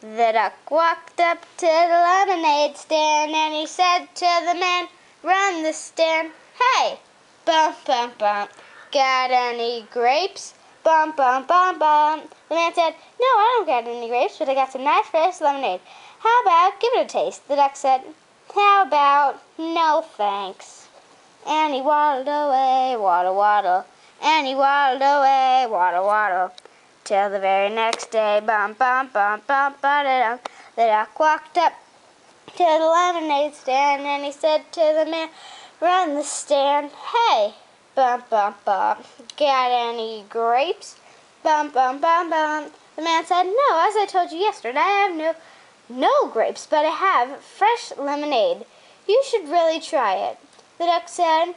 The duck walked up to the lemonade stand and he said to the man, "Run the stand." "Hey, bump, bump, bump, got any grapes?" Bump, bump, bump, bump. The man said, "No, I don't got any grapes, but I got some nice fresh lemonade. How about give it a taste?" The duck said, "How about no thanks?" And he waddled away, waddle, waddle. And he waddled away, waddle, waddle. Till the very next day, bump, bump, bump, bump, ba-da-dum. The duck walked up to the lemonade stand and he said to the man, "Run the stand." "Hey, bump, bump, bump, got any grapes?" Bump, bump, bump, bump. The man said, "No, as I told you yesterday, I have no grapes, but I have fresh lemonade. You should really try it." The duck said,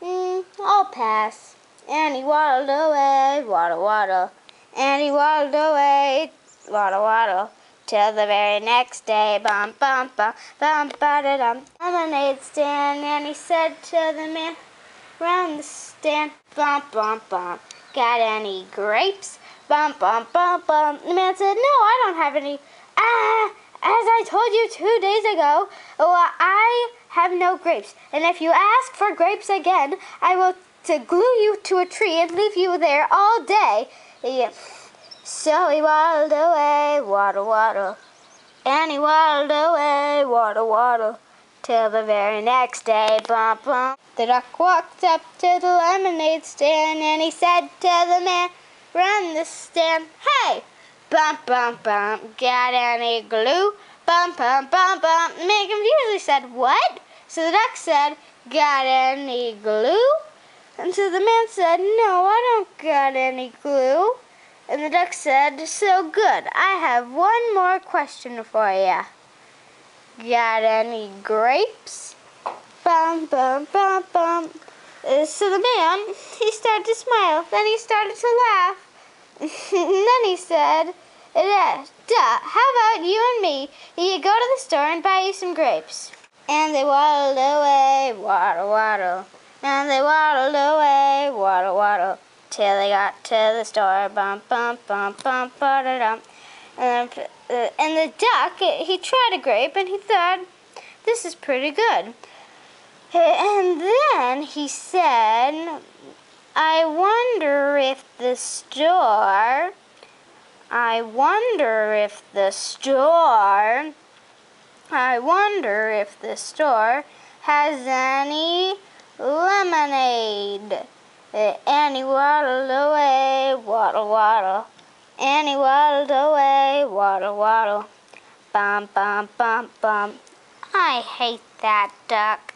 "I'll pass." And he waddled away, waddle, waddle. And he waddled away, waddle, waddle. Till the very next day, bump, bump, bump, bump, ba-da-dum. Lemonade stand, and he said to the man, "Run the stand." Bump, bump, bump. Got any grapes? Bump, bump, bump, bump. The man said, "No, I don't have any. As I told you 2 days ago, I have no grapes. And if you ask for grapes again, I will glue you to a tree and leave you there all day." So he waddled away, waddle, waddle. And he waddled away, waddle, waddle. Till the very next day, bump, bump. The duck walked up to the lemonade stand and he said to the man, "Run the stand." "Hey, bump, bump, bump, got any glue?" Bump, bump, bump, bump. The man confusedly said, "What?" So the duck said, "Got any glue?" And so the man said, "No, I don't got any glue." And the duck said, "So good, I have one more question for you. Got any grapes?" Bum, bum, bum, bum. So the man, he started to smile. Then he started to laugh. And then he said, "How about you and me? You go to the store and buy you some grapes." And they waddled away, waddle, waddle. And they waddled away, waddle, waddle. Till they got to the store, bump, bump, bump, bump, ba-da-dum. And the duck, he tried a grape and he thought, "This is pretty good." And then he said, I wonder if the store has any lemonade." And he waddled away, waddle, waddle. And he waddled away, waddle, waddle. Bump, bump, bump, bump. I hate that duck.